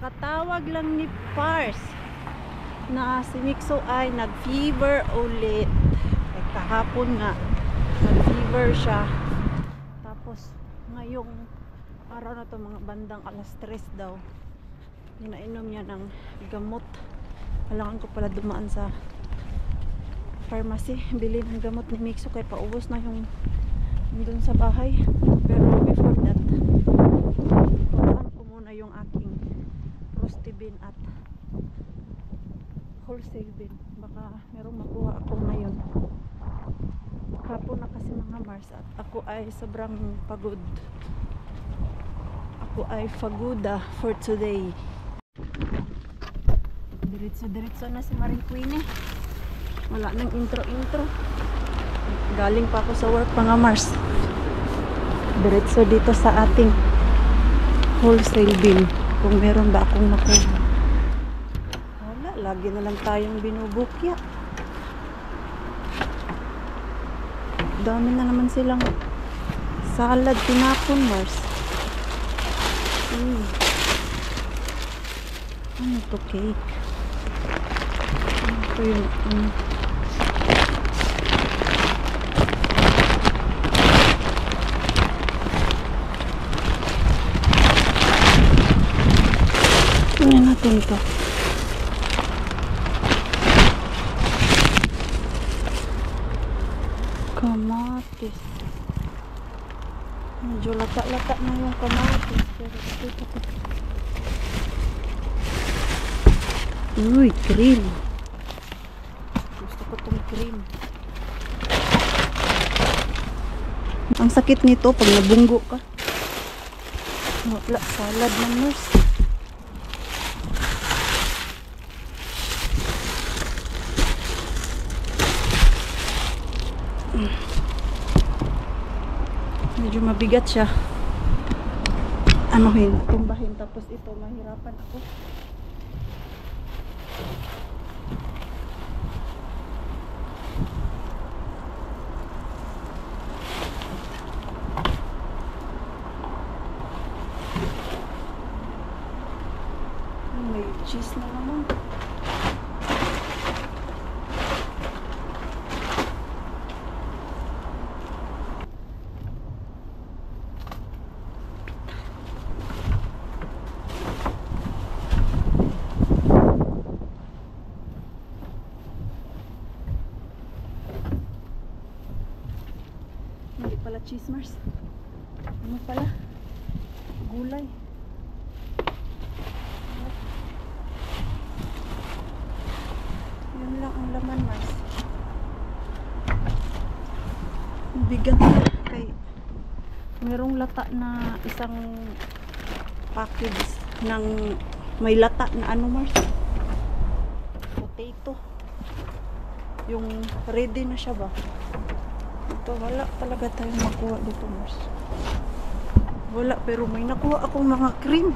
Kakatawag lang ni Pars na si Mixo ay nag-fever ulit. Kahapon nga nag-fever siya. Tapos ngayong araw na to, mga bandang alas 3 daw, inainom niya ng gamot. Kailangan ko pala dumaan sa pharmacy, bilhin ng gamot ni Mixo kay paubos na yung dun sa bahay. Pero before that, tulaan ko muna yung aking Prostibin at wholesale bin. Baka merong makuha ako ngayon. Hapon na kasi mga Mars at ako ay sobrang pagod. Ako ay faguda for today. Diretso na si Marie Queenie. Wala nang intro. Galing pa ako sa work mga Mars. Diretso dito sa ating wholesale bin. Kung meron ba akong makuha. Wala, lagi na lang tayong binubukya. Dami na naman silang salad tinapon, Mars. Ano to, cake? Ano to yung Tingnan natin ito. Kamatis. Medyo lata-lata na yung kamatis. Pero ito ko. Uy, cream. Gusto ko tong cream. Ang sakit nito pag nabunggo ka. Wala, salad ng nurse. Medyo mabigat siya. Anuhin, tumbahin. Tapos ito, mahirapan ako. May cheese na naman. Hindi pala cheese, Mars. Ano pala? Gulay. Yun lang ang laman, Mars. Bigat na kay merong lata na isang package ng may lata na ano, Mars? Potato. Yung ready na siya ba? Ito, wala talaga tayong makuha dito, Mars. Wala, pero may nakuha akong mga cream.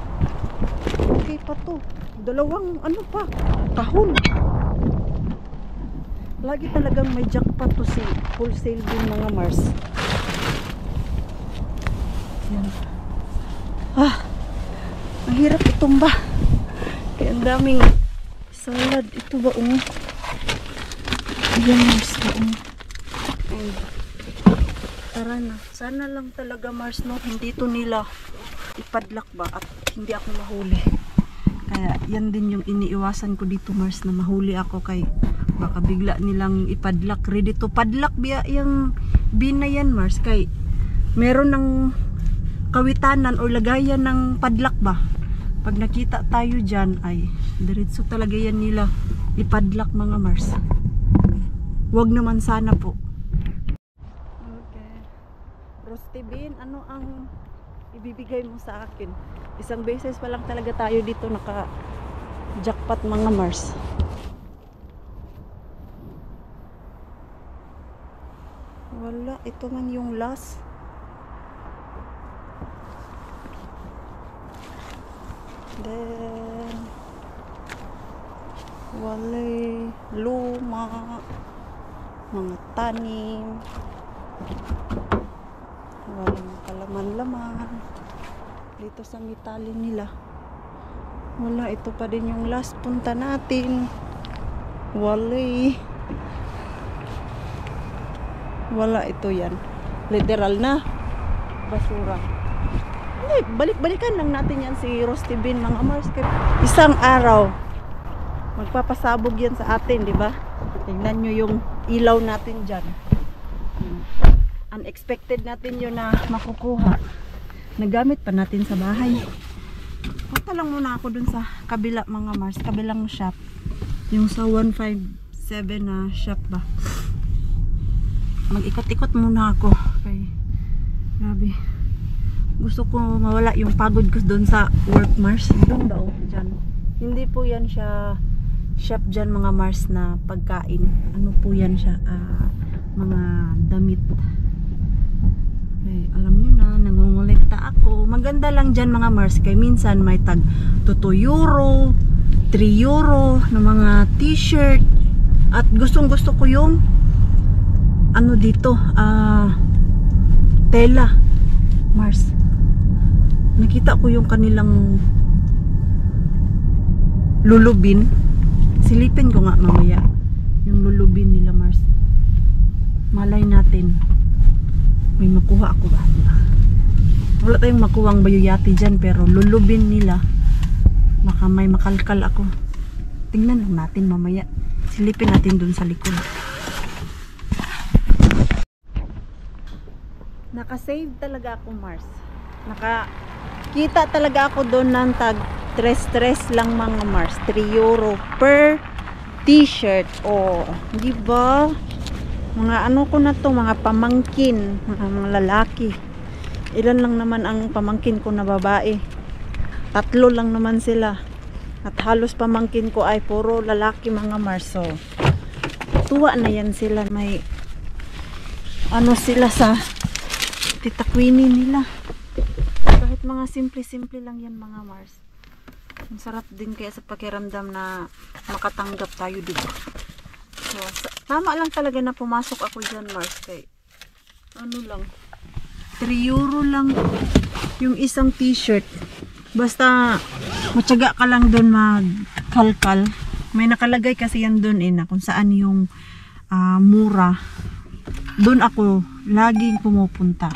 Okay pa to. Dalawang ano pa, kahon. Lagi talagang may jackpot to si wholesale din mga Mars. Yan. Ang hirap itumba. Kaya ang daming salad. Ito ba Yan, Mars ba Tara na. Sana lang talaga, Mars, no? Hindi to nila ipadlak ba at hindi ako mahuli. Kaya yan din yung iniiwasan ko dito, Mars, na mahuli ako kay baka bigla nilang ipadlak. Ready to padlak biya yung bin na yan, Mars. Kay meron ng kawitanan o lagayan ng padlak ba. Pag nakita tayo dyan ay diretso talaga yan nila ipadlak mga Mars. Wag naman sana po. Prostibin, ano ang ibibigay mo sa akin? Isang beses pa lang talaga tayo dito naka-jackpot mga Mars. Wala, ito man yung last. Then wala, luma, mga tanim. Walang kalaman-laman dito sa mitali nila. Wala, ito pa din yung last punta natin. Wala. Wala, ito yan. Literal na basura. Hindi, balik-balikan lang natin yan si Rusty Bean, mga Mars. Isang araw, magpapasabog yan sa atin, di ba? Tingnan nyo yung ilaw natin dyan. Unexpected natin yun na makukuha. Nagamit pa natin sa bahay. Punta lang muna ako dun sa kabila, mga Mars, kabilang shop. Yung sa 157 na shop ba. Mag-ikot-ikot muna ako. Okay. Grabe. Gusto ko mawala yung pagod ko dun sa work, Mars. Doon daw, dyan. Hindi po yan siya shop dyan, mga Mars, na pagkain. Ano po yan siya? Mga damit. Okay, alam nyo na, nangungulekta ako. Maganda lang dyan, mga Mars, kay minsan may tag 2 euro, 3 euro na mga t-shirt. At gustong gusto ko yung ano dito, tela, Mars. Nakita ko yung kanilang lulubin. Silipin ko nga mamaya yung lulubin nila, Mars. Malay natin may makuha ako ba? Wala tayong makuhang bayuyati dyan, pero lulubin nila, baka may makalkal ako. Tingnan lang natin mamaya. Silipin natin dun sa likod. Nakasave talaga ako, Mars. Nakakita talaga ako doon ng tag 3 lang, mga Mars. 3 euro per t-shirt. Oh, di ba? Mga ano ko na to, mga pamangkin, mga lalaki. Ilan lang naman ang pamangkin ko na babae. 3 lang naman sila. At halos pamangkin ko ay puro lalaki, mga Mars. So, tuwa na yan sila. May ano sila sa Tita Queenie nila. Kahit mga simple-simple lang yan, mga Mars. Ang sarap din kaya sa pakiramdam na makatanggap tayo dito. So, tama lang talaga na pumasok ako dyan, Mars. Kay ano lang, 3 euro lang yung isang t-shirt. Basta matyaga ka lang doon magkalkal. May nakalagay kasi yan doon na kung saan yung mura. Doon ako laging pumupunta.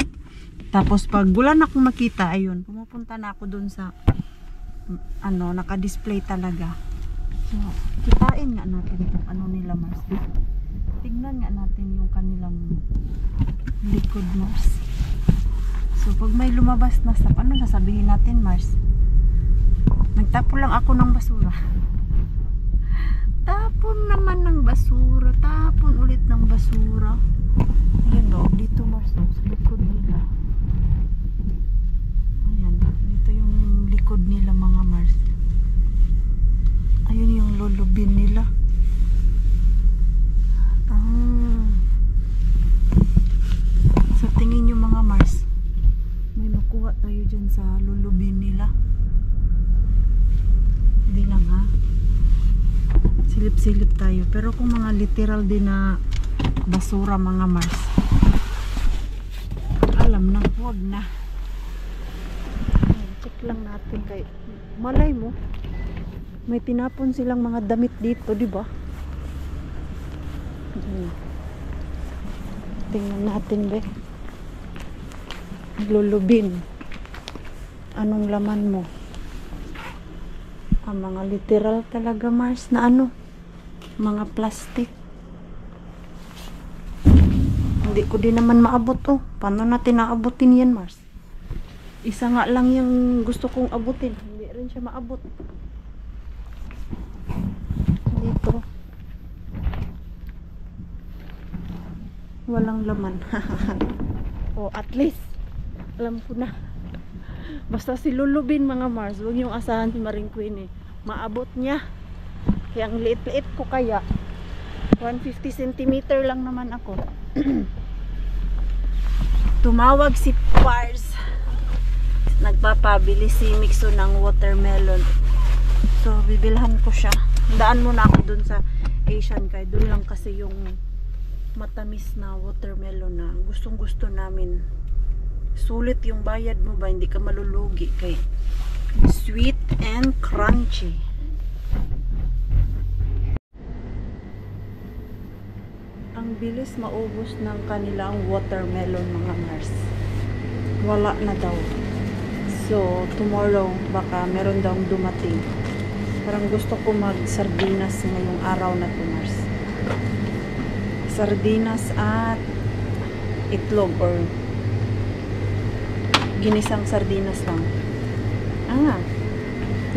Tapos pag wala na akong makita, ayun, pumupunta na ako doon sa ano, naka-display talaga. So, kitain nga natin kung ano nila, Mars. Tignan nga natin yung kanilang likod, Mars. So, pag may lumabas na sa ano sasabihin natin, Mars? Nagtapon lang ako ng basura. Tapon naman ng basura. Tapon ulit ng basura. Ayan o, dito, Mars, sa likod nila. Ayan, dito yung likod nila, mga Mars. Ayun yung lulubin nila. So, tingin nyo, mga Mars, may makuha tayo dyan sa lulubin nila. Hindi lang, ha? Silip-silip tayo. Pero kung mga literal din na basura, mga Mars, alam na, huwag na. Check lang natin kay malay mo may tinapon silang mga damit dito, di ba? Tingnan natin, be. Lulubin. Anong laman mo? Ang mga literal talaga, Mars, na ano? Mga plastic. Hindi ko din naman maabot, oh. Paano natin naabutin yan, Mars? Isa nga lang yung gusto kong abutin. Hindi rin siya maabot. Dito. Walang laman. Oh, at least alam ko na. Basta si lulubin, mga Mars, huwag yung asahan si Maring Queenie. Maabot niya. Kaya ang liit-liit ko kaya. 150 cm lang naman ako. Tumawag si Pars. Nagpapabili si Mixo ng watermelon. So, bibilhan ko siya. Daan muna ako dun sa Asian kay dun lang kasi yung matamis na watermelon na gustong gusto namin. Sulit yung bayad mo ba, hindi ka malulugi kay sweet and crunchy. Ang bilis maubos ng kanilang watermelon, mga Mars. Wala na daw. So, tomorrow, baka meron daw dumating. Parang gusto ko mag-sardinas ngayong araw na to, Mars. Sardinas at itlog or ginisang sardinas lang.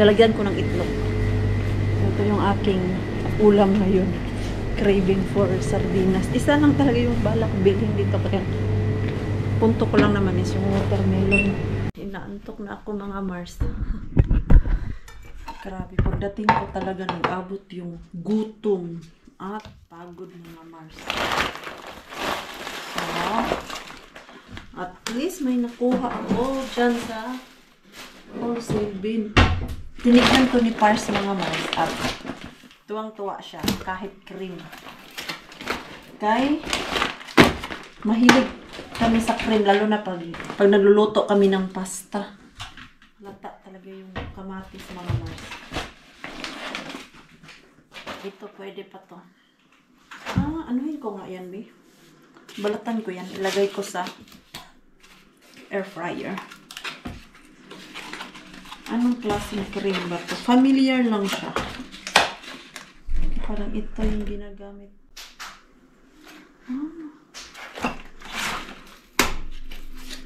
Lalagyan ko ng itlog. Ito yung aking ulam ngayon. Craving for sardinas. Isa lang talaga yung balak bilhin dito. Kaya punto ko lang naman is yung watermelon. Inaantok na ako, mga Mars. Grabe, pagdating ko talaga nag-abot yung gutom at pagod, mga Mars. So, at least may nakuha ako dyan sa wholesale bin. Tinignan ko ni Pars, mga Mars, at tuwang-tuwa siya kahit cream. Kay mahilig kami sa cream, lalo na pag nagluluto kami ng pasta. Lata talaga yung kamatis, mga Mars. Ito pwede pa to. Anuhin ko nga yan, be. Balatan ko yan. Ilagay ko sa air fryer. Anong klaseng cream ba to? Familiar lang siya. Parang ito yung ginagamit.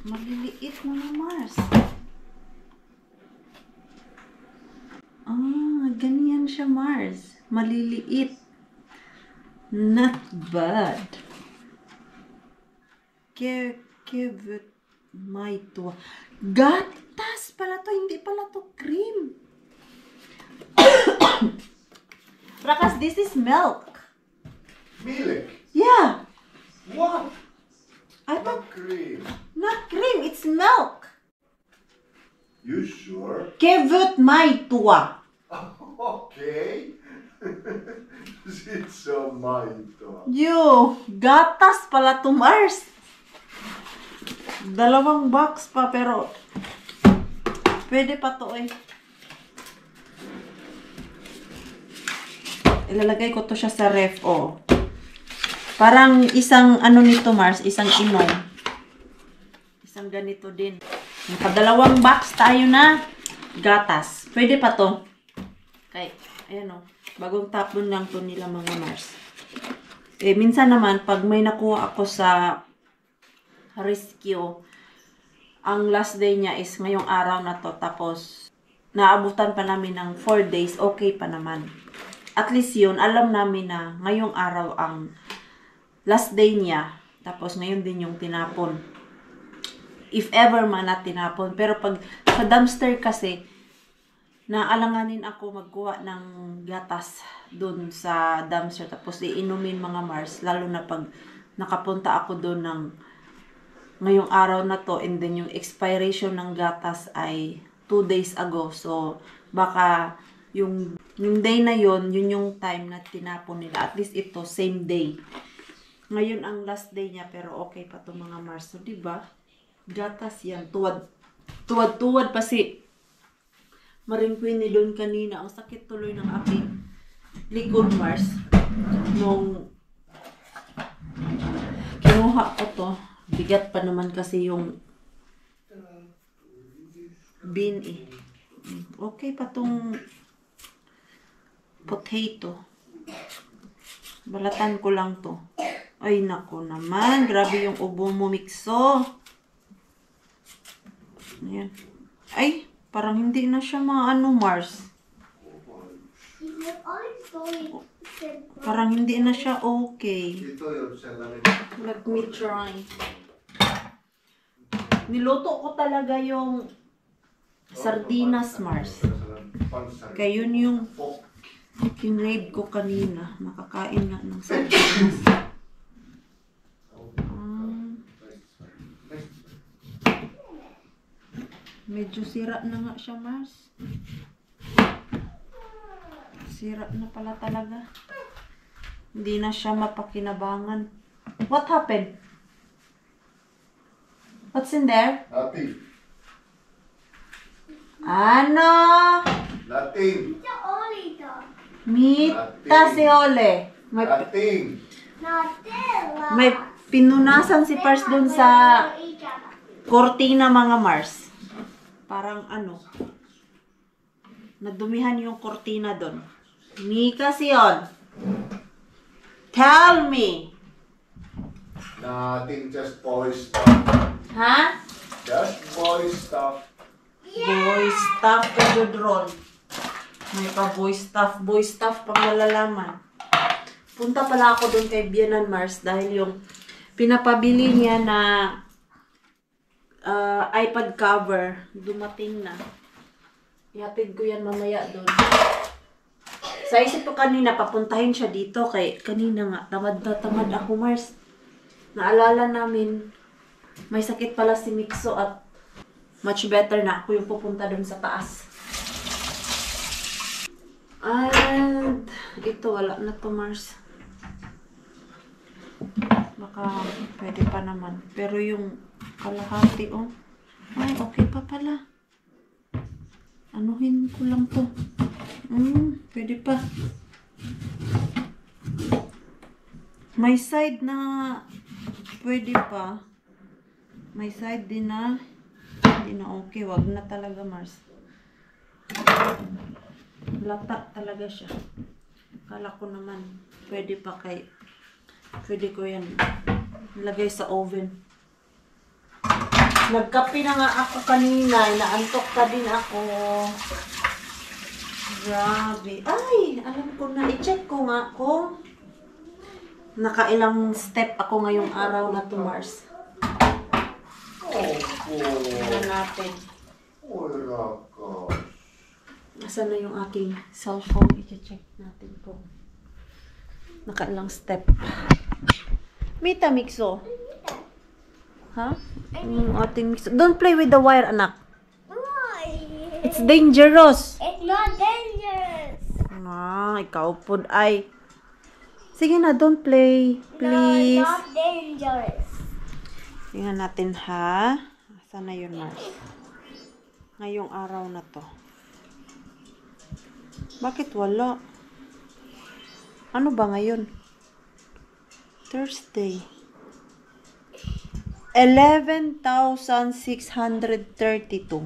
Maliliit, mga Mars. Ganyan siya, Mars. Maliliit. Not bad. Kevet may to. Gatas pala to. Hindi pala to cream. Rakas, this is milk. Milk? Yeah. What? I thought Not cream. not cream. It's milk. You sure? Kevet may tuwa. Okay. It's so mito. Gatas pala to, Mars. 2 box pa, pero pwede pa to eh. Ilalagay ko to siya sa ref, oh. Parang isang ano nito, Mars, isang inom. Isang ganito din. Naka 2 box tayo na gatas. Pwede pa to. Okay, ayan oh. Bagong tapon lang to nila, mga Mars. Minsan naman, pag may nakuha ako sa rescue, ang last day niya is ngayong araw na to. Tapos, naabutan pa namin ng 4 days, okay pa naman. At least yun, alam namin na ngayong araw ang last day niya. Tapos, ngayon din yung tinapon. If ever man na tinapon. Pero pag sa dumpster kasi, naalanganin ako magkuha ng gatas dun sa dumpster. Tapos iinumin, mga Mars. Lalo na pag nakapunta ako dun ng ngayong araw na to. And then yung expiration ng gatas ay 2 days ago. So baka yung day na yon, yun yung time na tinapon nila. At least ito, same day. Ngayon ang last day niya. Pero okay pa to, mga Mars. So diba? Gatas yan. Tuwad pa si Maringqueen ni doon kanina. Ang sakit tuloy ng aking likod, Mars. Nung kinuha ko to, bigat pa naman kasi yung bean eh. Okay pa tong potato. Balatan ko lang to. Ay nako naman, grabe yung ubo mo, Mikso. Ayan. Ay, parang hindi na siya maano, Mars. Parang hindi na siya okay. Let me try. Niluto ko talaga yung sardinas, Mars. Kaya yun yung kinrave ko kanina. Makakain nga ng sardinas. Medyo sira na nga siya, Mars. Sira na pala talaga. Hindi na siya mapakinabangan. What happened? What's in there? Nothing. Ano? Nothing. It's only dog. Mita si Ole. Nothing. May pinunasan si Pars dun sa kortina mga Mars. Parang ano. Nadumihan yung kortina dun. Mika si On. Tell me. Nothing, just boy stuff. Ha? Just boy stuff. Boy stuff to good roll. May pa boy stuff pang malalaman. Punta pala ako doon kay Bianan Mars dahil yung pinapabili niya na iPad cover dumating na. Ihatid ko yan mamaya doon. Sa isip ko kanina, papuntahin siya dito kay kanina nga, tamad na tamad ako Mars. Naalala namin, may sakit pala si Mikso at much better na ako yung pupunta doon sa taas. And ito, wala na to Mars. Baka pwede pa naman. Pero yung kalahati, oh. Ay, okay pa pala. Anuhin ko lang to. Pwede pa. May side na pwede pa. May side din na hindi na okay. Wag na talaga, Mars. Lata talaga siya. Kala ko naman pwede pa kay pwede ko yan ilagay sa oven. Nagkape na nga ako kanina. Naantok ka din ako. Grabe. Ay, alam ko na. I-check ko nga kung nakailang step ako ngayong araw na to, Mars. Tingnan natin. Nasaan na yung aking cellphone? I-check natin kung nakailang step. Mita, Mikso. Ha? Ating Mikso. Don't play with the wire, anak. It's dangerous. It's not dangerous. Ikaw po ay. Sige na, don't play. Please. No, not dangerous. Tingnan natin, ha? Saan na yun, Mars? Ngayong araw na to. Bakit wala? Ano ba ngayon? Thursday. 11,632.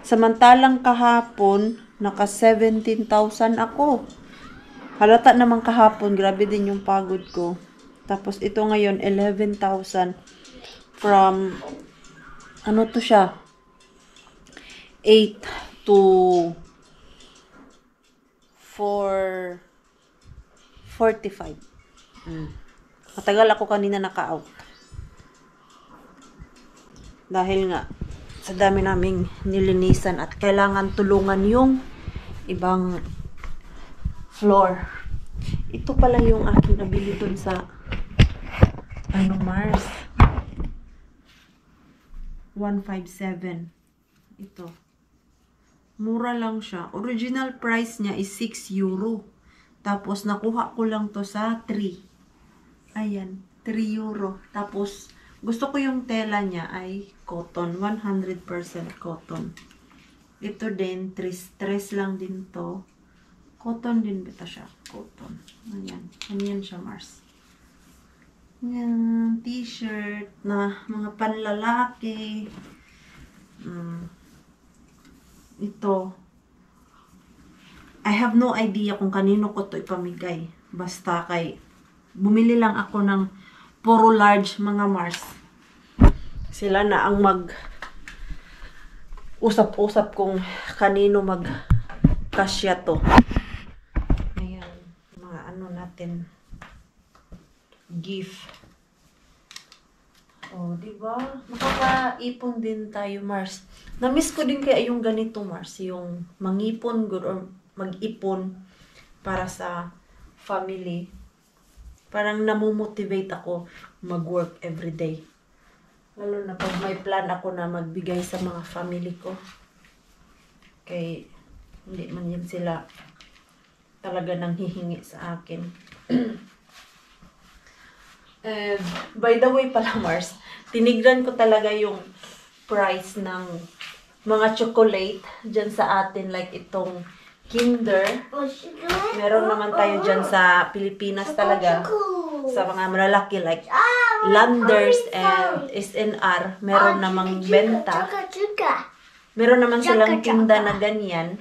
Samantalang kahapon, naka 17,000 ako. Halata naman kahapon, grabe din yung pagod ko. Tapos ito ngayon, 11,000 from, ano to siya? 8 to 4:45. Matagal ako kanina naka-out. Dahil nga, sa dami naming nilinisan at kailangan tulungan yung ibang floor. Ito pala yung aking nabili dun sa Mars. 157. Ito. Mura lang siya. Original price niya is 6 euro. Tapos nakuha ko lang to sa 3. Ayan, 3 euro. Tapos gusto ko yung tela niya ay cotton, 100% cotton. Ito din, tres lang din to. Cotton din bita siya, cotton. Ayan, ayan siya, Mars. Ayan, t-shirt na mga panlalaki. Ito. I have no idea kung kanino ko to ipamigay. Basta kay, bumili lang ako ng puro large mga Mars. Sila na ang usap-usap kung kanino kasya to. Ayan, mga ano natin. Gift. Oh, di ba? Makakaipon din tayo, Mars. Na-miss ko din kaya yung ganito, Mars. Yung mangipon good or mag-ipon para sa family. Parang namomotivate ako mag-work everyday. Lalo na pag may plan ako na magbigay sa mga family ko. Kay hindi man yan sila talaga nang hihingi sa akin. By the way pala, Mars, tinignan ko talaga yung price ng mga chocolate dyan sa atin, like itong Kinder. Meron naman tayo dyan sa Pilipinas talaga. Sa mga malalaki like Landers and SNR, meron namang benta. Meron naman silang tinda na ganyan.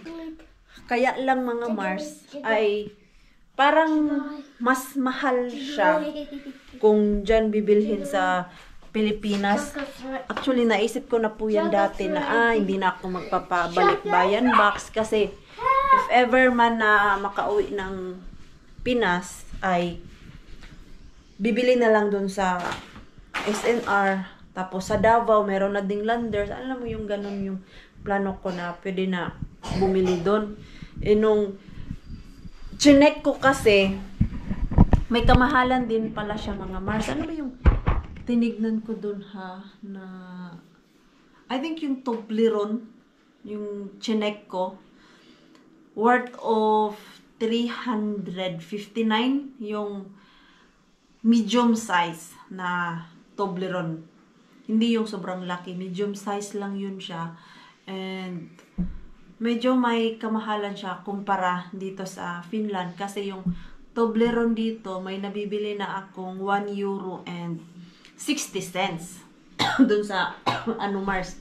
Kaya lang mga Mars ay parang mas mahal siya kung dyan bibilhin sa Pilipinas. Actually, naisip ko na po yan dati na hindi na ako magpapabalik bayan box kasi if ever man na makauwi ng Pinas ay bibili na lang dun sa SNR. Tapos sa Davao, meron na ding Landers. Alam mo yung ganun yung plano ko na pwede na bumili dun. Nung chinek ko kasi, may kamahalan din pala siya mga Mars. Ano ba yung tinignan ko dun ha? Na, I think yung Toblerone, yung chinek ko, worth of 359 yung medium size na Toblerone. Hindi yung sobrang laki. Medium size lang yun siya. And medyo may kamahalan siya kumpara dito sa Finland. Kasi yung Toblerone dito, may nabibili na akong 1 euro and 60 cents. Dun sa, Mars,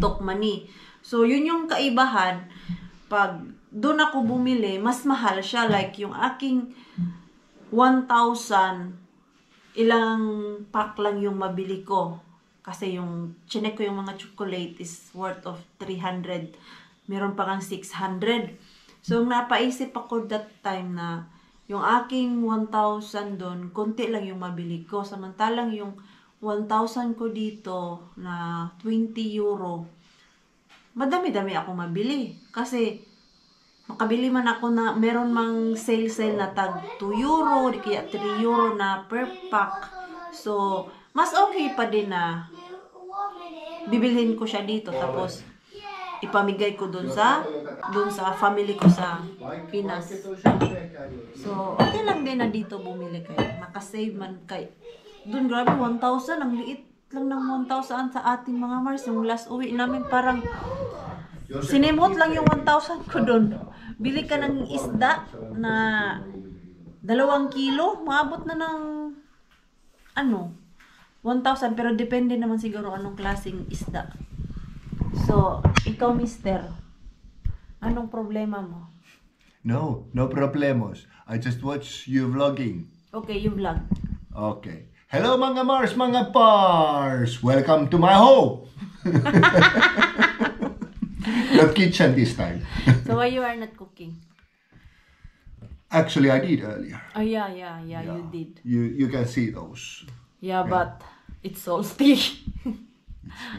Tokmani. So, yun yung kaibahan. Pag doon ako bumili, mas mahal siya. Like, yung aking 1,000, ilang pack lang yung mabili ko. Kasi yung, chinek ko yung mga chocolate is worth of 300. Meron pa kang 600. So, napaisip ako that time na yung aking 1,000 doon, konti lang yung mabili ko. Samantalang yung 1,000 ko dito na 20 euro, madami-dami ako mabili. Kasi, makabili man ako na, meron mang sale na tag 2 euro, di kaya 3 euro na per pack. So, mas okay pa din na bibilhin ko siya dito. Tapos, ipamigay ko dun sa family ko sa Pinas. So, okay lang din na dito bumili kayo. Makasave man kayo. Dun, grabe, 1,000. Ang liit lang ng 1,000 sa ating mga Mars. Yung last uwi namin, parang sinimot lang yung 1,000 ko dun. Bili ka ng isda na 2 kilo. Maabot na ng 1,000. Pero depende naman siguro anong klaseng isda. So, ikaw, mister, anong problema mo? No problemos. I just watch you vlogging. Okay, yung vlog. Okay. Hello mga Mars, mga Pars! Welcome to my home! Not kitchen this time. So, why you are not cooking? Actually, I did earlier. Oh, yeah, you did. You can see those. Yeah, but it's salty.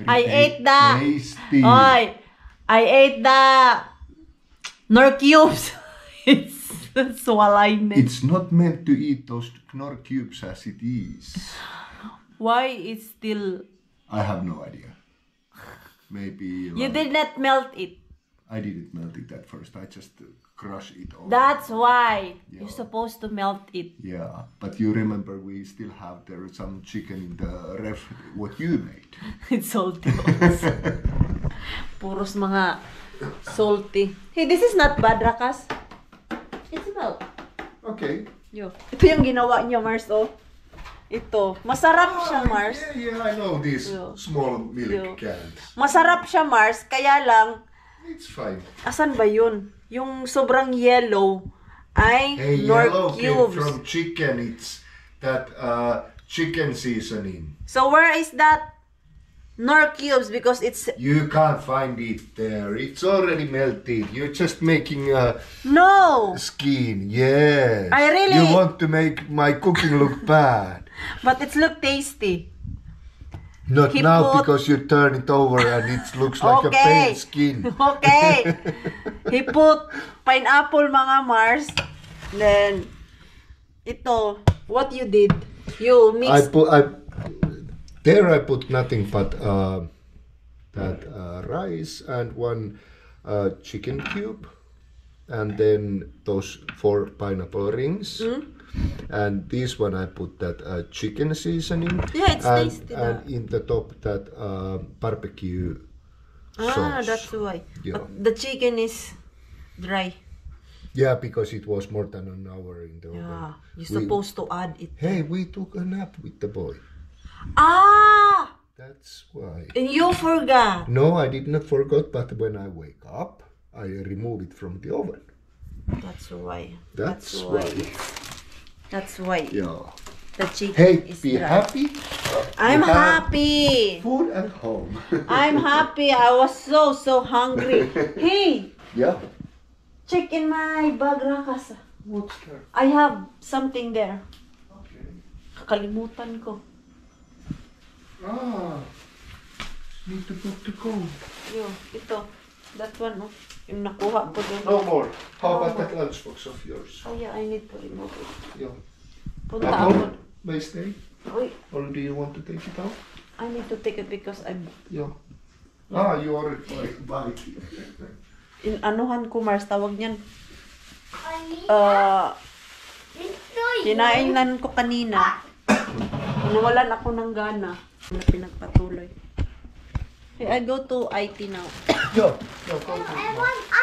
I Very ate the... tasty. Oy! I ate the... Nor cubes. It's swallowing it. It's not meant to eat those Knorr cubes as it is. Why it's still... I have no idea. Maybe... You did not melt it. I didn't melt it at first. I just crushed it all. That's why Yeah. you're supposed to melt it. Yeah, but you remember we still have there some chicken in the ref. What you made? It's salty also. Puros mga salty. Hey, this is not bad, Rakas. It's milk. Okay. Yo. Ito yung ginawa niyo, Mars, oh. Ito. Masarap siya, Mars. Yeah, I know these Yeah. small milk Yeah. cans. Masarap siya, Mars. Kaya lang, It's fine. asan ba yun? Yung sobrang yellow ay Hey, Nor yellow came cubes. from chicken. It's that chicken seasoning. So where is that Nor cubes? Because it's... You can't find it there. It's already melted. You're just making a No! skin. Yes. I really- You want to make my cooking look bad. But it's look tasty. Not He now put- because you turn it over and it looks like a Okay. pale skin. Okay. He put pineapple, mga Mars. Then, ito, what you did, you mixed... I put nothing but that rice and one chicken cube, and then those 4 pineapple rings. And this one I put that chicken seasoning. Yeah, it's and, tasty. And in the top that barbecue sauce. That's why. Yeah. But the chicken is dry. Yeah, because it was more than an hour in the oven. Yeah, you're We- supposed to add it. Hey, we took a nap with the boy. Ah! That's why. And you forgot. No, I did not forget, but when I wake up, I remove it from the oven. That's why. That's why. That's why. Yeah. The chicken Hey, is be dry. happy. I'm You have happy. Food at home. I'm happy. I was so hungry. Hey, Yeah. check in my bag, Rakas. What's that? I have something there. Okay. Kakalimutan ko. Need to put the code. Yo, ito. That one, no? Yung nakuha ko doon. No more. How about that lunchbox of yours? Oh yeah, I need to remove it. Yeah. Punta At ako. home? May stay? Uy, Or do you want to take it out? I need to take it because I'm Yeah. You already buy it. in anuhan ko, Mars. Tawag niyan. I need Kinainan ko kanina. Nawalan ako ng gana. Na pinagpatuloy. Hey, I go to IT now. Go. Go, go.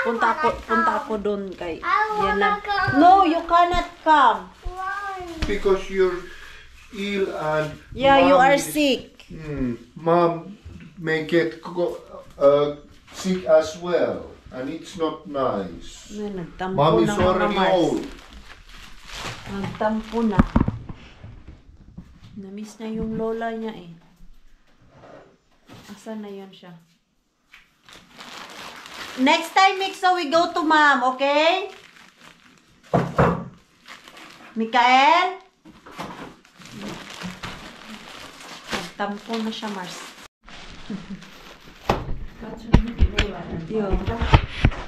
Punta ako doon kay I wanna Yanan. come. No, you cannot come. Why? Because you're ill and Yeah, you Mom are is- sick. Mom may get sick as well, and it's not nice. Ay, nagtampo Mom is na mga already Mars. old. Nagtampo na. Namiss niya yung lola niya eh. Asan na yun siya? Next time, Mixo, we go to Mom, okay? Mikael? Nagtampo na siya, Mars. Yo,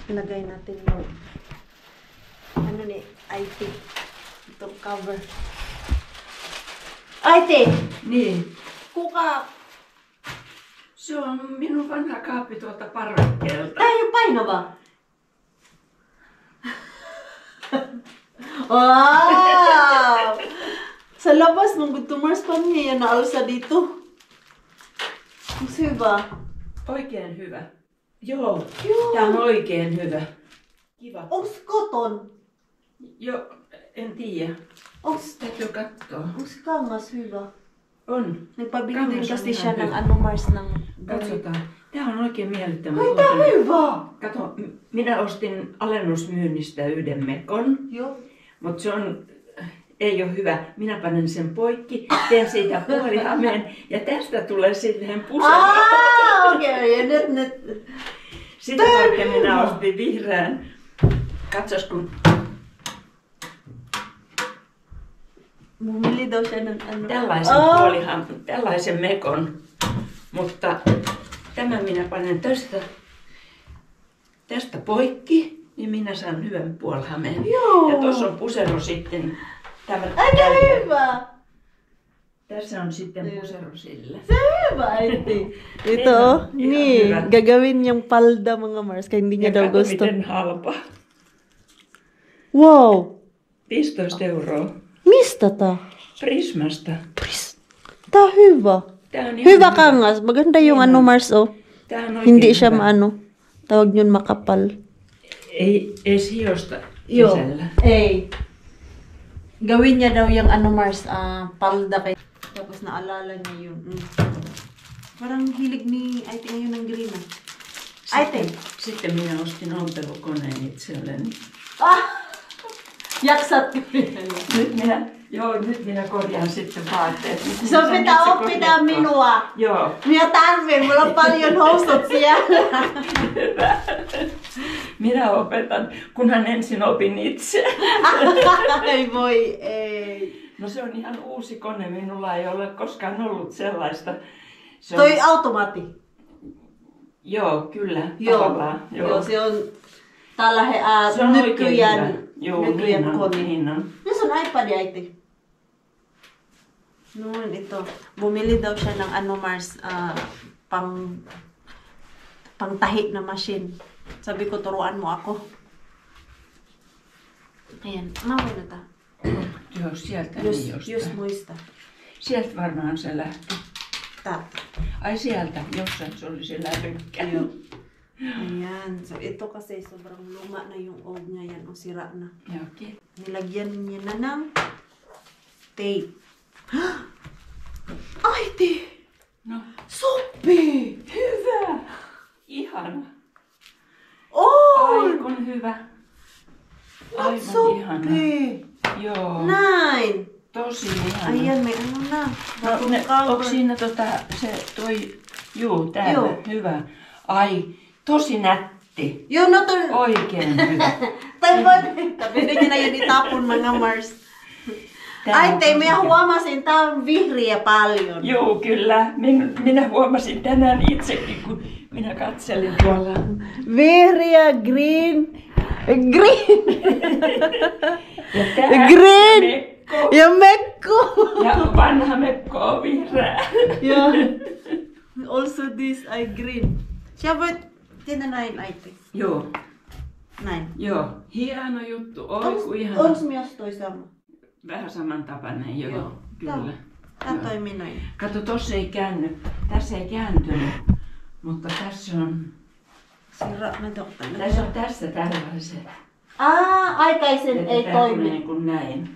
ilagay natin yung ano ni, IT. Itong cover. IT! Niin. Kuka! Se on minun vanha kaappi tuolta parvekkeelta. Tää ei oo paino ba? Wow! Sa labas, nung gusto Mars pa niya, yan naalsa dito. Mas hyvä. Oikein hyvä. Joo, Joo. tää on oikein hyvä. Kiva. Onks koton? Joo, en tiedä. Onks, Täytyy katsoa. onks kangas hyvä? On. Nagpabili din Kangas on kasi ihan siya ng hyvä. ano Mars ng... Katsotaan. Tää on oikein miellyttävä. Ai, tää on hyvä! Kato, minä ostin alennusmyynnistä yhden mekon, Joo. mutta se on, ei ole hyvä. Minä panen sen poikki, teen siitä puolihameen ja tästä tulee silleen pusero. Okei. Ja nyt. Sitä varten minä ostin vihreän. Katsos kun Bumili daw siya ng ano. tällaisen mekon. Mutta tämä minä panen tästä poikki, niin minä saan hyvän puolihameen. Joo. Ja tuossa on pusero sitten. Tämä Aika hyvä! Tässä on sitten pusero sille. Sa hyvä, Auntie. Ito, Ihan ni, hyvä. gagawin niyang palda mga Mars, kaya hindi niya Ja daw kato gusto. miten halpa. Wow! 15 €. Mistä tää? Prismasta. Tää on hyvä. Tää on ihan Hyvä kangas. Maganda yung ano Mars, oh. Tää on oikein Hindi siya hyvä. maano. Tawag yun makapal. Ei siosta Joo. sisällä. Ei. Gawin niya daw yung ano Mars, palda kay. Tapos naalala niya yun. Parang hilig ni Aite ngayon ng green ah. Aite! Sitten minä ostin ompelukoneen itselleni. Jaksat ko Nyt minä korjaan sitten vaatteet. So pitää minua. Joo. Minä tarvin, mulla on paljon housut siellä. Minä opetan, kunhan ensin opin itse. Ei voi, ei. No se on ihan uusi kone, minulla ei ole koskaan ollut sellaista. Se on, Toi automaatti. joo, kyllä, Joo. tavallaan. Joo, se on tällä Se on oikein nykyään, hyvä. Joo, nykyään niin on, kone. niin on. Missä on iPad, Aiti? Noon, ito. Bumili daw siya ng ano, Mars, pangtahi na machine. Sabi ko, turuan mo ako. Ayan, mawin na ta. Joo, sieltä ei Just jostain. muista. Sieltä varmaan se lähti. Tää. Ai sieltä, jossain se oli se läpykkä. Joo. Ayan. So, ito kasi sobrang luma na yung old niya. Yan, o sira na. Okay. Nilagyan niya na ng tape. Ay, No. Sopi! Hyvä! Ihana. Oh! Ai kun hyvä. Aivan ihana. Sopi! Joo. 9! Tosi ihana. Ayan, may ano na. No, ne, onko siinä se toi... Juu, täällä. Joo. Hyvä. Ai, tosi nätti. Yun na to. Oikein hyvä. Taiwan. Pwede niya na yun itapon mga Mars. Ai, te minä huomasin, tää on vihreä paljon. Joo, kyllä. Minä huomasin tänään itsekin, kun minä katselin tuolla. Vihreä, green. Green. Ja tää Green. mekko. Ja mekko. Ja vanha mekko on vihreä. Yeah. Also this I green. Siya voit tehdä näin äiti. Joo, Näin. joo. Hieno juttu. Oi, kun ihana. Onks myös toi sama? Vähän samantapainen, joo. Joo. Kyllä. Tää Joo. toimii näin. Kato, tossa ei käänny. Tässä ei kääntynyt. Mutta tässä on... Sira na dokta. Tässä on tässä tällaiset. Aikaisen ei Tää tulee toimi. niin kuin näin.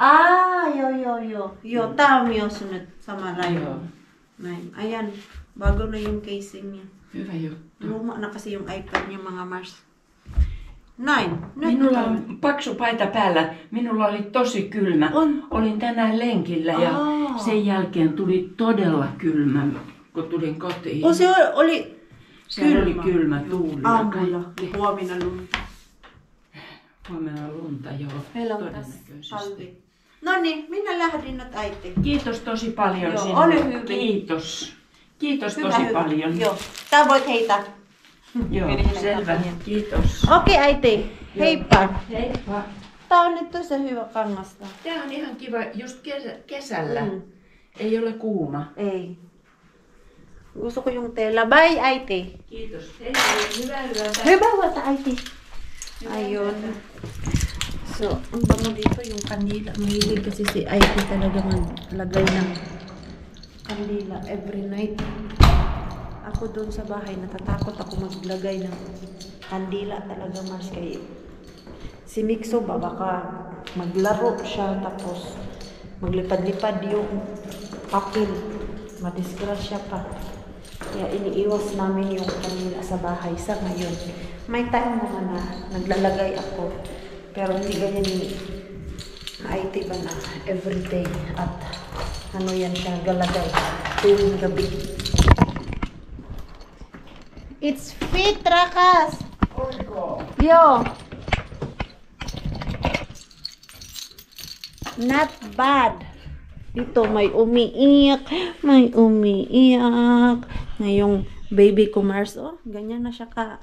Joo. Joo, tää on myös nyt sama raja. Joo. Näin. Ayan, bago na yung casing niya. Hyvä juttu. Luma na kasi yung iPad niya mga Mars. Näin. Nyt Minulla on paksu paita päällä. Minulla oli tosi kylmä. On. Olin tänään lenkillä ja sen jälkeen tuli todella kylmä, kun tulin kotiin. O se oli Siellä oli kylmä tuuli. ja aamulla. kaikki. Huomenna lunta. Huomenna lunta, joo. Meillä on tässä Todennäköisesti. talvi. No niin, minä lähdin nyt äiti. Kiitos tosi paljon Joo, sinulle. ole hyvin. Kiitos. Kiitos tosi paljon. Joo, tää voit heitä. Joo, Pidin selvä. kampanjan. Kiitos. Okei äiti, heippa. Heippa. Tää on nyt tosi hyvä kangasta. Tää on ihan kiva just kesällä. Mm. Ei ole kuuma. Ei. Gusto ko yung tela. Bye äiti. Kiitos. Hei, hyvää yötä. Hyvä huolta äiti. Ayun. So, ang bango dito yung kandila. Mahilig kasi si Aiti talaga maglagay ng kandila every night. Ako doon sa bahay, natatakot ako maglagay ng kandila talaga, Mars. Kaya si Mikso ba, baka maglaro siya tapos maglipad-lipad yung papel. Madisgrasya pa. Kaya iniiwas namin yung kandila sa bahay sa ngayon. May time naman na naglalagay ako. Pero hindi ganyan ni IT ba na everyday at ano yan siya galagay tuwing gabi. It's fit, Rakas! Yo! Not bad. Dito may umiiyak. May umiiyak. Ngayong baby ko Mars. Oh, ganyan na siya ka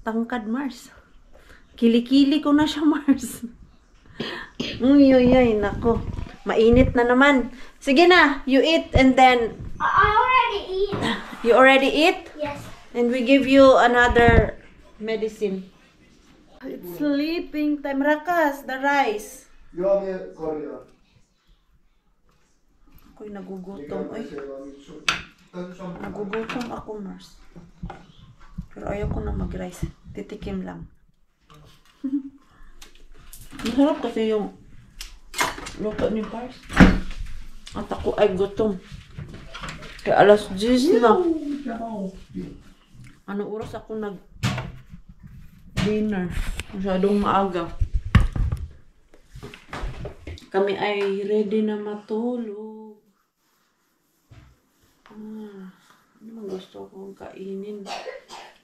tangkad Mars. Kilikili ko na siya, Mars. Uy, nako. Mainit na naman. Sige na, you eat and then... I already eat. You already eat? Yes. And we give you another medicine. It's sleeping time. Rakas, the rice. Joo, minä korjaan. Ako'y nagugutom. Ay, nagugutom ako, Mars. Pero ayaw ko na mag-rice. Titikim lang. Masarap kasi yung luto ni Pars. At ako ay gutom. Kaya alas 10 na. Ano oras ako nag-dinner? Masyadong maaga. Kami ay ready na matulog. Ano bang gusto kong kainin?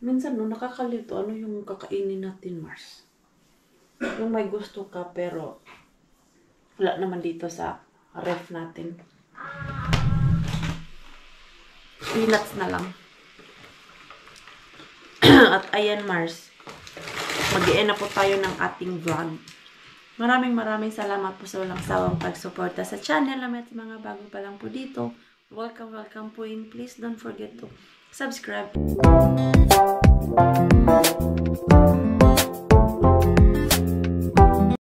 Minsan no, nakakalito. Ano yung kakainin natin, Mars? Yung may gusto ka pero wala naman dito sa ref natin. Peanuts na lang. At ayan, Mars. Mag-i-end na po tayo ng ating vlog. Maraming salamat po sa walang sawang pagsuporta sa channel namin at mga bago pa lang po dito. Welcome po in. Please don't forget to subscribe.